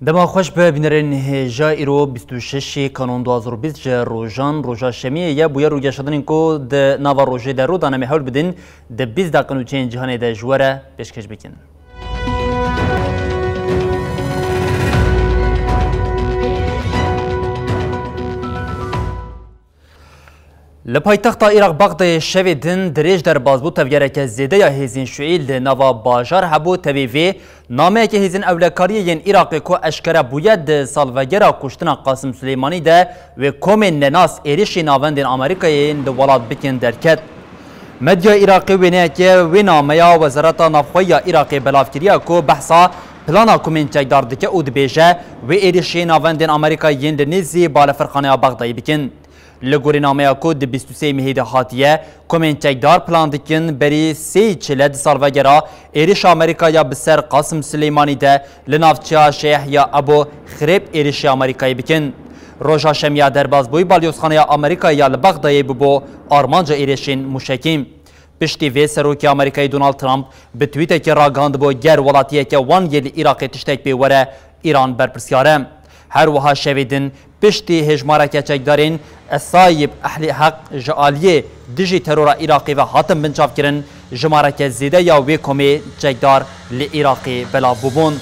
دما خوش به بینرین هجا ایرو 26 کانون 2020 روزان روزا شمیه یا بویا رویا شدن کو د نوا روزه در رو دانه محول بدین د 20 دقیقه نو چین جهان د جواره پیشکش بکن لپایتخت عراق بغداد شویدن دریج در بازبو تفگرک زیده یا هیزین شعیل نوا باجار هبو تبیوی نامه که هیزین اولکاری ین عراق کو اشکره بوید سالوگرا کشتن قاسم سلیمانی ده و کومن نناس ایریشی ناوندین امریکای ده ولاد بکن درکت مدیا عراقی وینه که و نامه وزارت نافخوی عراقی بلافکریا کو بحثا پلانا کومن چکدار دکه او دبیجه و ایریشی ناوندین امریکای ده نیزی بالفرخانه بغدادی بکن لگوری نامه کود 23 مهید هاتیه کومنچکدار پلان دکن بری 3 سالوگرا ایریش آمریکا بسر قاسم سلیمانی ده لنافچه شیح یا ابو خریب ایریش آمریکایی بکن روژا شمیه درباز بوی بالیوزخانه آمریکا یا لبغدایی ببو آرمانجا ایریشین مشکیم پشتی وی سروکی آمریکای دونالد ترامپ به توییته که راگاند بو گر ولاتیه که وان یلی عراقی تشتک بیوره ایران برپرسیاره هر وها شویدن پشتی هجماره که چکدارین اصایب اهل حق جعالیه دجی ترور عراقی و حاتم بنچاف کرن جماره که زیده یا وی کمی چکدار لی عراقی بلا بوبون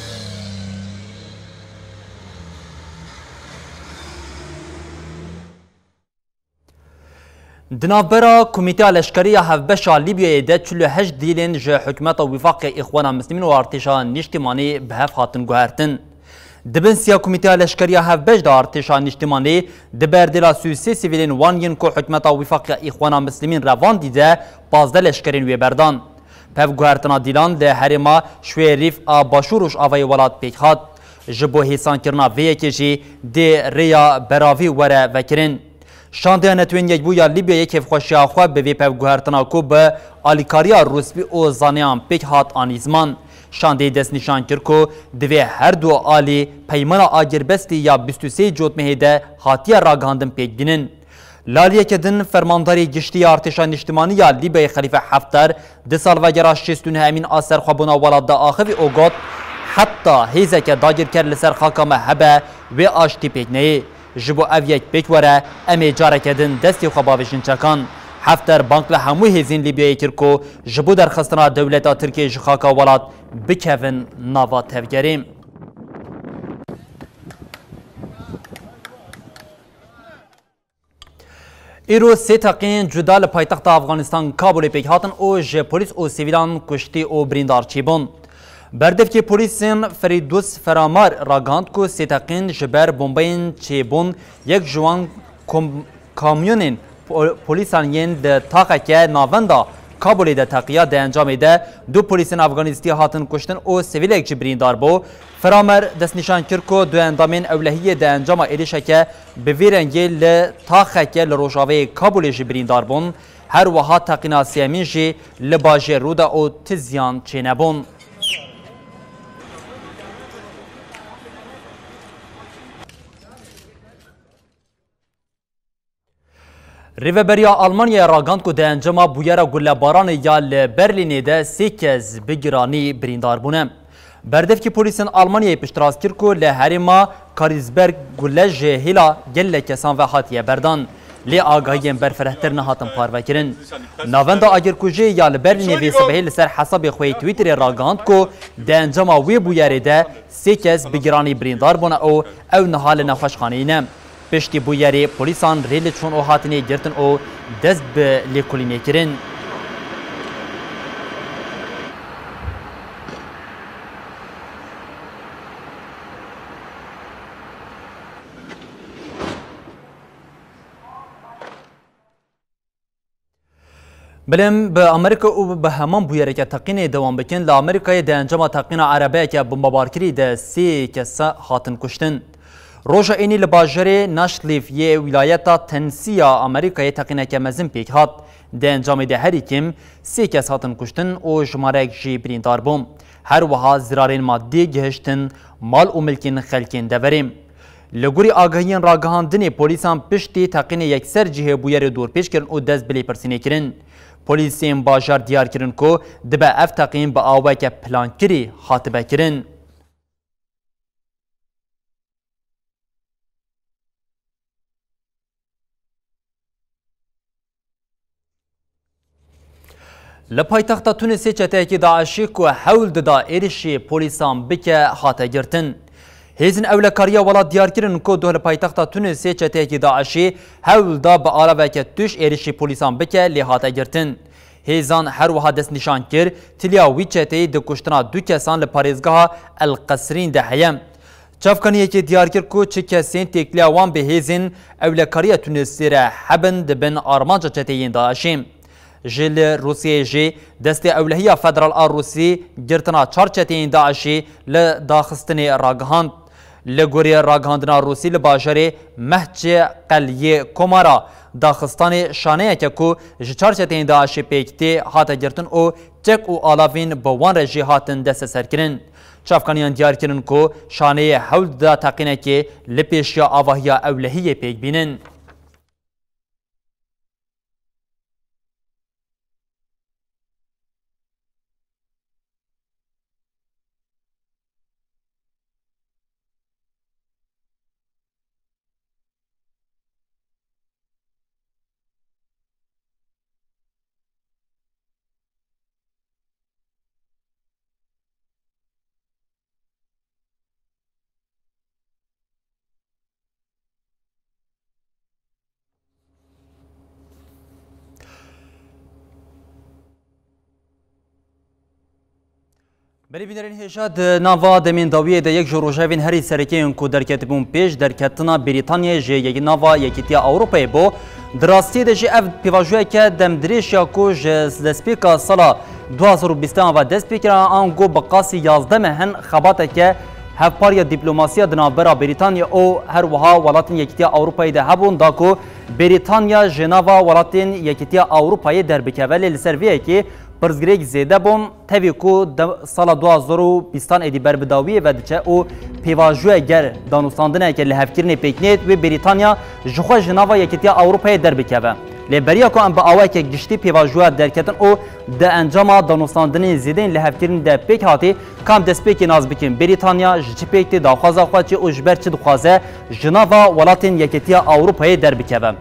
دنابرا کمیته لشکری هفبشا لیبیای ده 48 دیلین جه حکمت و وفاق اخوان المسلمین و ارتشا نشتیمانی به هف هاتن گوهرتن دبن سیا کمیته لشکری هفبش دا ارتشا نشتیمانی دبر دلا سوسی سیویلین وان ین کو حکمت و وفاق اخوان المسلمین روان دیده 15 لشکرین وی بردان پف گوهرتنا دیلان ده هرما شوی ریف باشوروش آوای ولاد پیکهات جبو حیسان کرنا وی کجی ده ریا براوی وره وکرین شانده نتوین یک بویا لیبیا یک خوشی آخوا به وی پف گوهرتنا کو به آلیکاریا روسبی او زانیان پیک هات آنیزمان شانده دست نشان کرد که دوی هر دو آلی پیمان آگربستی یا 23 جوت مهیده هاتیه راگاندن پیک دینن. لالیه کدن فرمانداری گشتی ارتشان اجتماعی یا لیبیای خلیفه حفتر 2 سال و گراش 69 امین آسر خوابونا ولاد دا آخوی اوگات حتی هیزه که داگر کرد لسر خاکام هبه و آشتی پیک نهی. جبو او یک پیک وره امی جاره کدن دستی خواباوشن چکان. حفتر بانک له همو هزین لیبیای کرکو جبو در خستنا دولتا ترکیه جخاکا ولاد بکوین ناوا تفگریم. ایرو 3 تقین جدال پایتخت افغانستان کابل پیک هاتن او جه پولیس او سیویلان کشتی او بریندار چیبون. بردف که پولیسین فریدوس فرامار راگاند کو 3 تقین جبر بمبین چیبون یک جوان کامیونین پولیسان ین ده تاقه که ناوندا کابلی ده تقیه ده انجام ده 2 پولیسین افغانیستی هاتن کشتن او سویل یک جبرین دار بو فرامر دست نشان کرکو دو اندامین اولهیه ده انجام ایریشه که به ویرنگی لتاقه که لروشاوه کابلی جبرین دار بون هر وها تقینا سیمین جی لباجه رودا او تزیان چینه بون. ریوبریا آلمانیا راگاند کو ده انجام بویرا گلباران یا برلین ده 3 کez بگیرانی بریندار بونه. بردف که پولیسین آلمانیای پشتراز کرد کو لحریما کاریزبرگ گلج هیلا گل کسان و هاتیه بردان. لی آگاهیم برفرهتر نهاتن پارو کرن. ناوندا آگرکوژه یا برلین وی سبهی لسر حساب خوی تویتر راگاند کو ده انجام وی بویره ده 3 کez بگیرانی بریندار بونه او نهال نخوشخانه پشتی بویاری پولیسان ریل چون او هاتنی گرتن او دست به لیکولینی کرن. بلیم به امریکا و به همان بویره که تقین دوام بکن لامریکای ده انجام تقین عربه که بمبارکری ده سی کسا هاتن کشتن. روژا اینی لباجره نشلیف یه ولایتا تنسیا امریکای تقینه که مزن پیک هات ده انجام ده هری کم سی کس هاتن کشتن و جمارک جی بریندار بوم. هر وها زرارین مادی گهشتن مال و ملکین خلکین دوریم. لگوری آگاهین راگهاندنی پولیسان پشتی تقین یکسر جهه بویر دور پیش کرن و دست بلی پرسینه کرن. پولیسین باجار دیار کرن که دبا اف تقین با آوه که پلان کری خاطبه کرن. لپایتخت تونس چتهکی داعشی که حول ددا ایرشی پولیسان بکه خاطه گرتن. هیزن اولکاریا ولات دیار کرن که دو لپایتخت تونس چتهکی داعشی حول دا با آلوه که توش ایرشی پولیسان بکه لی خاطه گرتن. هیزان هر وها دست نشان کر تلیا وی چته د کشتنا دو کسان لپاریزگاه القصرین ده هیم. چافکانی که دیار کر که چه کسین تکلیا وان به هیزن اولکاریا تونسی را حبن دبن آرمانجا چتهین داعشیم. جل روسیه جی دست اولهیه فدرال روسی گرتنا چارچتین داعشی لداخستن راگهاند. لگوری راگهاندنا روسی لباجره محچ قلیه کمارا داخستان شانه که چارچتین داعشی پیکتی حاتا گرتن او چک و آلاوین بوان رجی هاتن دست سر کرن. چافکانیان دیار کرن که شانه حول دا تقینه که لپیشیا آواهیا اولهیه پیک بینن. بلی بینرین هشاد نوا دمین داویه ده یک جروجاوین هری سرکین کو درکت بون پیش درکتنا بریتانیا جه یک نوا یکیتیا اوروپای بو دراستی ده جه اف پیواجوه که دم دریش یا کو جه دسپیکا سالا 2020 و دسپیکرا آنگو بقاسی 11 مهن خباته که هفپاریا دیپلوماسیا دنابرا بریتانیا او هر وها ولاتین یکیتیا اوروپای ده هبون داکو بریتانیا جنوا ولاتین یکیتیا اوروپای در بکولی لسرویه که پرزگریک زیده بون تاوی کو سال 2020 ادی بر بداویه و دچه او پیواجوه گر دانوستاندنه که لحفکرین پیکنید و بریتانیا جخوا جناوا یکیتیا اوروپای در بکوه. لبریا کو ام با آوه که گشتی پیواجوه درکتن او ده انجام دانوستاندنه زیدین لحفکرین ده پیک هاتی کام دست پیکی ناز بکن بریتانیا جچی پیکتی داخوازه خواه چه او جبر چه دخوازه جناوا ولاتین یکیتیا اوروپای در بکوه.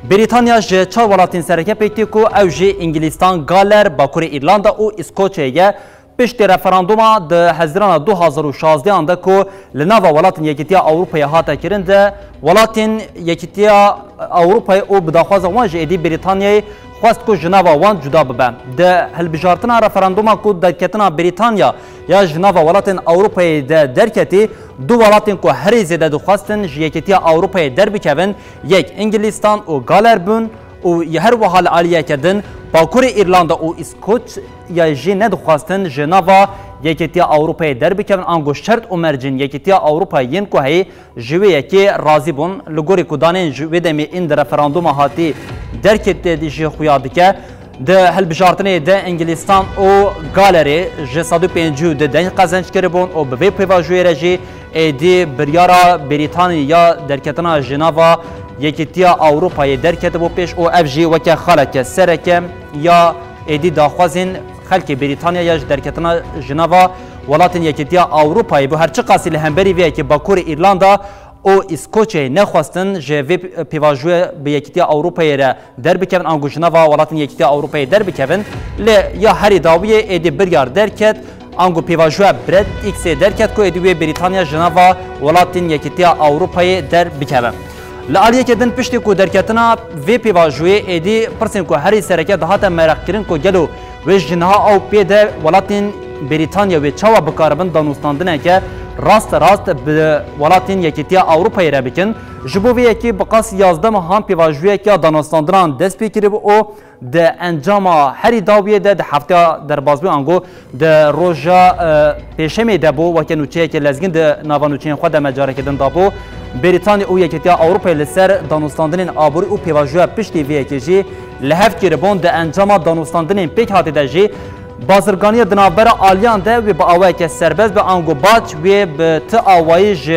بریتانیا جه چهار ولاتین سرکه پیکتی کو او جه انگلیستان، گالر، باکور ایرلاندا و اسکوچیه پشت رفراندوما ده هزران 2016 انده کو لناوا ولاتین یکیتیا اوروپای هاتا کرنده ولاتین یکیتیا اوروپای او بداخواز وان جه ادی بریتانیای خواست کو جناوا وان جدا ببن. ده هلبجارتنا رفراندوما کو درکتنا بریتانیا یا جناوا ولاتین اوروپای ده درکتی دو ولاتین کو هری زیده دو خواستن یکیتیا اوروپای در بکوین یک انگلیستان و گالر بون و هر وحال عالیه کردن باکور ایرلاندا و اسکوچ یا جی ندخواستن جناوا یکیتیا اوروپای در بکوین آنگو شرط و مرجن یکیتیا اوروپایین کو هی جوی یکی رازی بون لگوری کدانین جوی دمی این در رفراندوم هاتی درکت دیجی خویاد که ده هلبجارتنی ده انگلیستان و گالری جسادو پینجو ده دنج قزنج کربون و به پیواجوی رجی ایدی بریارا بریتانیا درکتنا جناوا یکیتیا اوروپای درکت بو پیش او اف جی وکه خالک سرکه یا ایدی داخوازین خلک بریتانیا یا درکتنا جناوا ولاتین یکیتیا اوروپای بو هرچی قاسی لهمبری وی که باکور ایرلاندا او اسکوچه نخواستن جوی پیواجوی به یکیتیا اوروپای را در بکن آنگو جناوا ولاتین یکیتیا اوروپای در بکن لی یا هری داویه ایدی بریار درکت آنگو پیواجوه برد ایکس درکت کو ایدی بریتانیا جناوا ولاتین یکیتیا اوروپای در بکن لعالیه که دن پشتی کو درکتنا وی پیواجوی ایدی پرسین کو هری سرکه دهاتا مرق کرن کو گلو ویش جنها او پیده ولاتین بریتانیا و چاوا بکاربن دانوستاندنه که راست به ولاتین یکیتیا اروپای را بکن جبو وی کی بقاس 11 هم پیواژوی کی دانستاندران دست پیکری او د انجام هری داویه د هفته در بازبو انگو د روجا پیشمی دبو وکنو چه کی لزگین د ناوانوچین خود مجاره کدن دابو بریتانیا او یکیتیا اروپای لسر دانستاندرین آبوری او پیواژوی پشتی وی کی جی لهف کی ربون د انجام دانستاندرین پیک هاتی دجی بازرگانی دنابر آلیان ده و با آوای که سربز به انگو باچ و به تا آوایش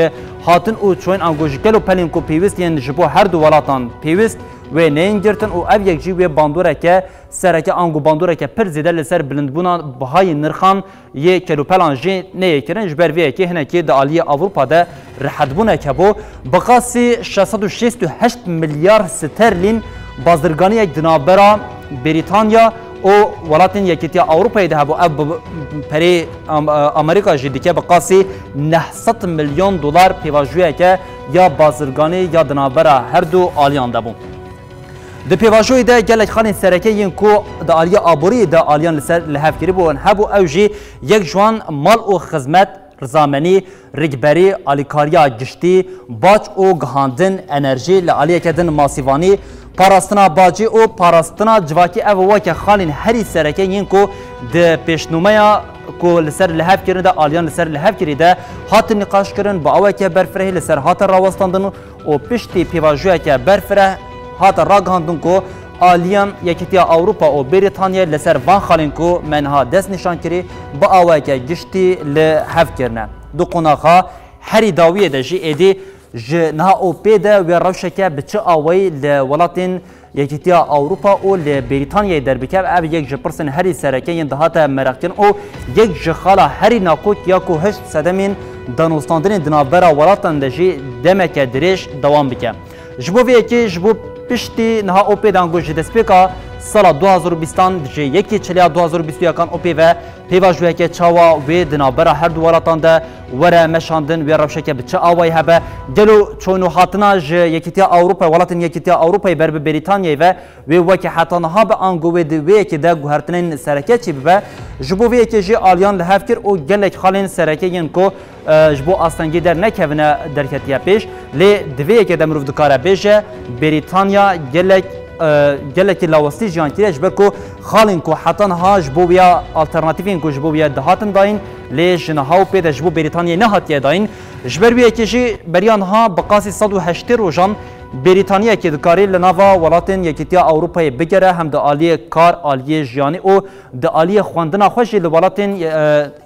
هاتن او چون انگو جگل و پلین کو پیوست یعنی جبو هر دو ولاتان پیوست و نینگرتن او او یک جی و باندوره که سرکه انگو باندوره که پر زیده لسر بلندبونا بهای نرخان یک کلو پلان جی نیکرن جبر وی که هنه که دالی اوروپا ده رحدبونه که بو بقاسی 668 میلیارد سترلین بازرگانی یک دنابر بریتانیا او ولاتین یکیتیا اروپای ده بو اب پری امریکا جدی که بقاسی 900 میلیون دلار پیواژویه که یا بازرگانی یا دنابرا هر دو آلیان ده بو د پیواژوی ده گلک خان سرکه ین کو د آلیا آبوری ده آلیان لسر لهفگیری بو هبو اوجی یک جوان مال او خدمت رزامنی رگبری آلیکاریا گشتی باچ او گهاندن انرژی لعالیه کدن ماسیوانی پاراستنا باجی او پاراستنا جواکی او وکه خالین هری سرکه ین کو د پیشنومه کو لسر لحف کرن ده آلیان لسر لحف کری ده هات نقاش کرن با او که برفره لسر هات راوستاندن او پشتی پیواژوی که برفره هات راگاندن کو آلیان یکیتیا اروپا او بریتانیا لسر وان خالین کو منها دست نشان کری با او که گشتی لحف کرنه دو قناخا هری داویه ده جی ایدی جنها او پیدا و روشکه بچه آوی لولاتین یکیتیا اروپا او لبریتانیا در بکب او یک جپرسن هری سرکه ین دهات مرقتن او یک جخالا هری ناکوک یا کو هشت صدمین دانوستاندن دنابرا ولاتن دجی دمک دریش دوام بکم جبو وی که جبو پشتی نها او پیدا انگو جدسپیکا سال 2020 جه یکی چلیا 2021 کان اوپی و پیواژوی که چاوا و دنابرا هر دو ولاتان ده وره مشاندن و روشکه بچه آوای هبه دلو چونو حاتنا جه یکیتیا اروپا ولاتن یکیتیا اروپا بر بریتانیا و وکی حاتنا ها به انگو و دوی که ده گوهرتنین سرکه چی ببه جبو وی که جه آلیان لحف کر او گلک خالین سرکه ین کو جبو آستانگی در نکونه درکتیا پیش لی دوی که ده مروف دکاره بیشه بریتانیا گلکی لاوستی جان کیش برکو خالین کو حتن هاج بو بیا آلترناتیوین کو جبو بیا دهاتن داین لیش نهاو پیدا جبو بریتانیا نهات داین جبر بیا کیجی بریان ها بقاسی 108 روزان بریتانیا که دکاری لناوا ولاتن یکیتیا اروپای بگره هم د عالی کار عالی جانی او د عالی خواندنا خوشی لولاتن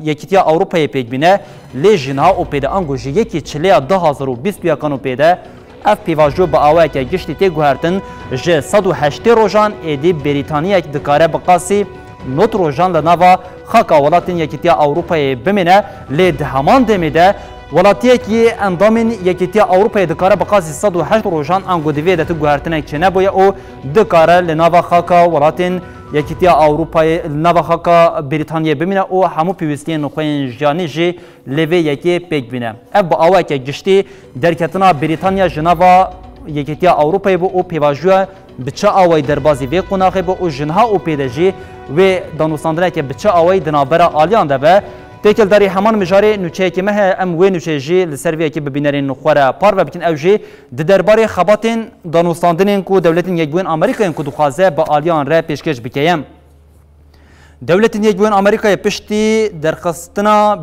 یکیتیا اروپای پیگ بینه لیش نها او پیدا انگوجی یکی چلیا 2020 کانو پیدا اف پیواژو با آوای که گشتی تی گوهرتن جه 108 روزان ایدی بریتانیا که دکاره بقاسی نوت روزان لناوا خاکا ولاتن یکیتیا اروپای بمینه لید همان دمیده ولاتیه که اندامین یکیتیا اروپای دکاره بقاسی 108 روزان انگو دوی دت گوهرتن که چنه بویا او دکاره لناوا خاکا ولاتن یکیتیا اروپای ناوا خاکا بریتانیا بمینه او همو پیوستین نخوین جانی جی لیوی یکی پیک بینه اب با آوای که گشتی درکتنا بریتانیا جناوا یکیتیا اروپای بو او پیواژو بچه آوای دربازی وی قناقی بو او جنها او پیدجی و دانوستاندنه که بچه آوای دنابرا آلیان ده به تکل داری همان مجاری نوچه که مه ام و نوچه جی لسرویه که ببینرین نخوره پار و بکن او جی درباره خباتین دانوستاندنین کو دولتین یک بوین آمریکا کو دخوازه با آلیان را پیشکش بکیم دولتین یک بوین آمریکا پشتی درخواستنا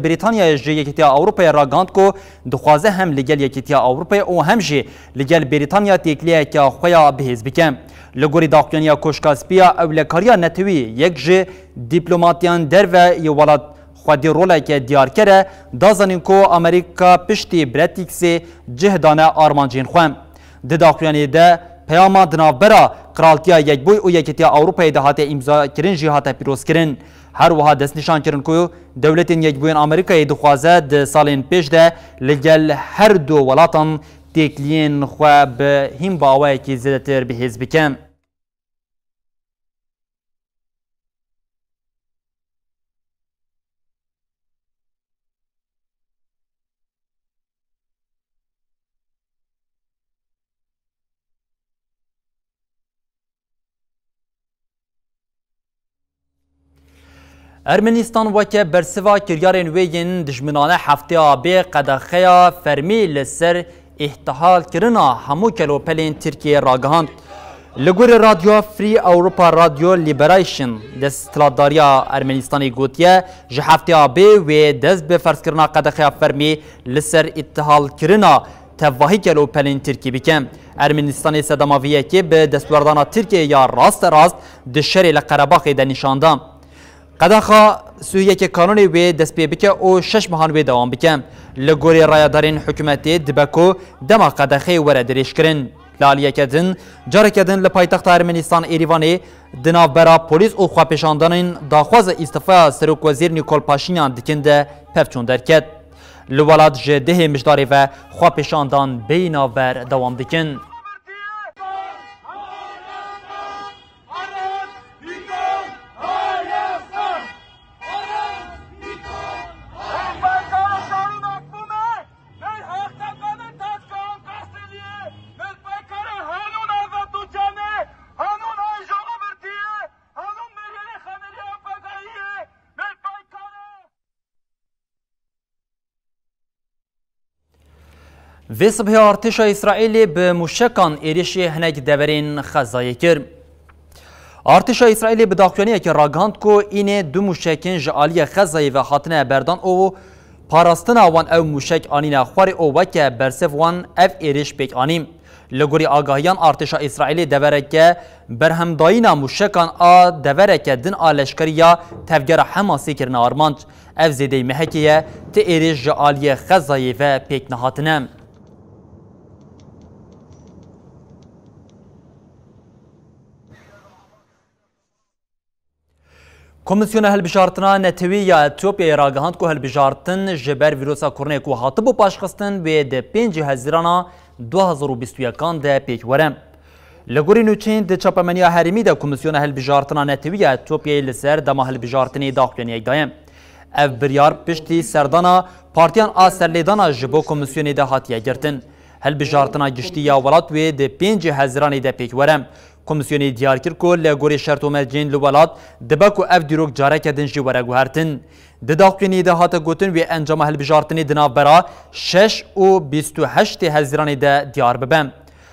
بریتانیا جی یکیتیا اروپا راگاند کو دخوازه هم لگل یکیتیا اروپا او هم جی لگل بریتانیا تکلیه که خویا بهز بکم لگوری داخلیا کوشکاسپیا او لکاریا نتوی یک جی دیپلماتیان در و یولاد خودی روله که دیار کرده دازنین کو امریکا پشتی براتیکسی جهدانه آرمانجین خوام ده داخلیانی ده پیاما دنابرا قرالتیا یک بوی او یکیتیا اروپای ده هاته امضا کرن جی هاته پیروز کرن هر وها دست نشان کرن کو دولتین یک بوین امریکای دخوازه ده سالین پیش ده لگل هر دو ولاتان تکلین خو به هم باوی که زیادتر به حزب کم Ermenistan weke bersiva kiryarên wê yên dijminane hefteya bê qedexeya fermî li ser îhtihal kirina hemû kelopelên Tirkiye ragihand. Li gorî radyoya Free Europa Radio Liberation desthilatdariya Ermenistanê gotiye ji hefteya bê wê dest bi ferzkirina qedexeya fermî li ser îhtihal kirina tevahî kelopelên Tirkî bike. Ermenistanê sedemaviyekê bi destwerdana Tirkiye ya rast di şerê li Qerebaxê de nîşanda. Qedexa Sûriyeke kanûnê wê dest pê bike û 6 mehan wê dewam bike. Li gorî rayadarên hikûmetê dibe ku dema qedexê were dirêjkirin. Laliyeke din, careke din li paytexta Ermenistan Êrîvanê di navbera polîs û xwepêşandanên daxwaza îstîfaya Serokvezîr Nîkol Paşinyan dikin de pevçûn derket. Li welat ji dihê mijdarê ve xwepêşandan bêyî navber dewam dikin. Vê sibhê artêşa İsraîlê bi mûşekan êrişê hinek deverên Xezayê kir. Artêşa İsraîlê bi daxuyaniyekê ragihand ku înê du mûşekên ji aliyê Xezayê ve hatine berdan û parastina wan ew mûşek anîne xwarê û weke bersiv wan ev êriş pêk anî. Li gorî agahiyan artêşa İsraîlê devereke berhemdayîna mûşekan a devereke din a leşkeriya tevgera Hemasê kirine armanc. Ev zêdeyî mehekê ye ti êriş ji aliyê Xezayê ve pêk nehatine. Komisyona helbijartina netewî ya Etiyopyayê ragihand ku helbijartin ji ber vîrusa Koronayê ku hatibû paşxistin wê di 5 Hezîrana 2021 de pêk were. Li gorî nûçeyên di çapemeniya herêmî de Komisyona helbijartina netewî ya Etiyopyayê li ser dema helbijartinê daxuyaniyek daye. Ev biryar piştî serdana partiyan a serlêdana ji bo komisyonê de hatiye girtin. Helbijartina giştî ya welat wê di 5 Hezîranê de pêk were. Komisyonê diyar kir ku li gorî şert û mercên li welat dibe ku ev dîrok careke din jî were guhertin. Di daxuyanî de hate gotin wê encama helbijartinê di navbera 6 û 28 Hezîranê de diyar bibe.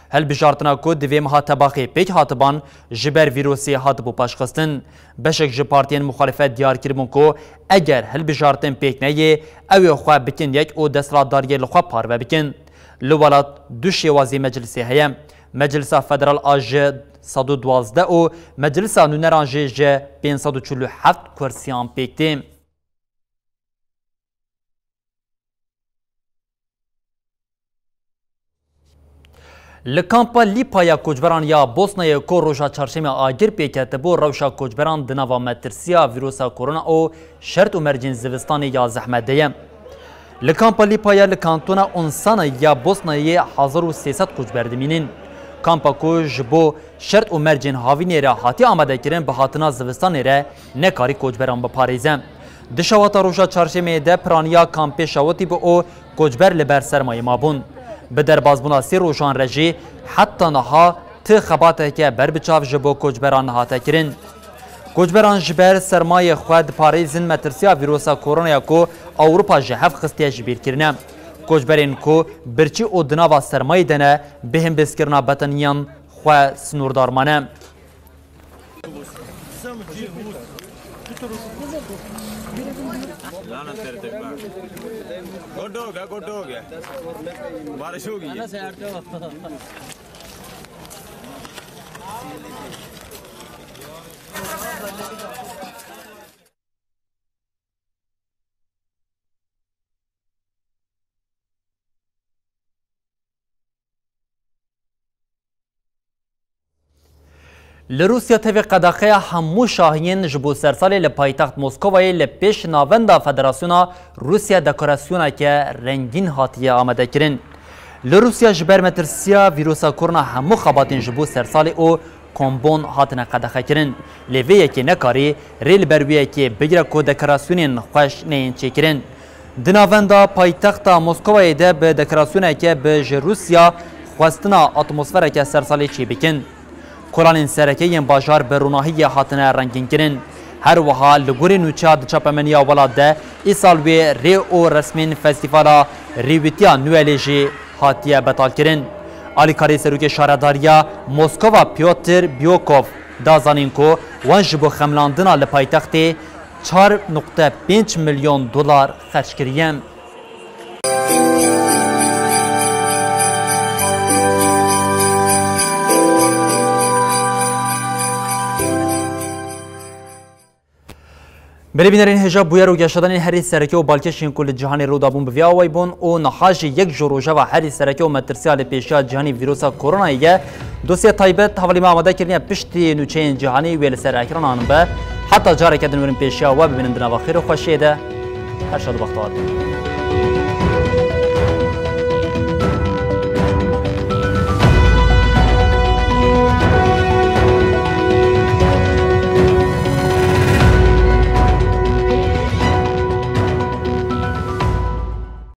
Helbijartina ku di vê meha tebaxê pêk hatiban ji ber vîrosê hatibû paşxistin. Beşek ji partiyên muxalefet diyar kiribûn ku eger helbijartin pêk neyê ew ê xwe bikin yek û desthilatdariyê li xwe parve bikin. Li welat du şêwazî meclisê heye. Meclisa Federal a ji 112 û Meclisa Nûneran jê ji 547 kursiyan pêk tê. Li kampa Lîpaya koçberan ya Bosnayê ku roja çarşemê agir pêketibû rewşa koçberan di nava metirsiya vîrusa korona û şert û mercên zivistanê ya zehmet de ye. Li kampa Lîpaya li kantona Onsana ya Bosnayê 1300 koçber dimînin. Kampa ku ji bo şert û mercên havînê re hatiye amadekirin bi hatina zivistanê re nekarî koçberan biparêze. Di şewata roja çarşemê de piraniya kampê şewatî bû û koçber li ber sermayê mabûn. Bi derbazbûna sê rojan re jî heta niha ti xebateke berbiçav ji bo koçberan hate kirin. Koçberan ji ber sermayê xwe diparêzin metirsiya vîrusa koronaya ku Ewropa ji hev xistiye ji bîrkirine. Koçberên ku birçî û di nava sermayê de ne bihên bizkirina beteniyan xwe snûrdar mane. Li Rusya tevê qedexeya hemû şahiyên ji bo sersalê li paytext Moskowayê li pêş navenda Federasyona Rusya dekorasyoneke rengîn hatiye amadekirin. Li Rusya ji ber metirsiya vîrusa korona hemû xebatên ji bo sersalê û kombon hatine qedexekirin. Lê vê yekê nekarî rê li ber wê yekê bigire ku dekorasyonên xweş neyên çêkirin. Di navenda paytexta Moskowayê de bi dekorasyoneke bi ji Rusya xwestina atmosfereke sersalê çê bikin. Kolanên serekeyên bajar bi ronahiyê hatine rengînkirin. هر وها لگوری نوچه دچاپمنیا ولاده ایسال وی ری او رسمین فستیوالا ریویتیا نویلیجی هاتیه بطال کرن. آلیکاری سروک شارداریا موسکوا پیوتر بیوکوف دازانین کو وانج بو خملاندنا لپایتختی 4.5 میلیون دلار خرج کریم. بله بینرین هجاب بویر و گشتن هری سرکی و بالکشین کل جهانی رو دابون بویا وای بون و نخاش یک جروجه و هری سرکی و مترسیال پیشیا جهانی ویروس کرونا یه دوسیه تایبت حوالی ما آماده کردن پشتی نوچین جهانی ویل سر اکران آن به حتی جاره کدن ورن پیشیا و ببینن دنوا خیر و خوشیده هر شاد بختار.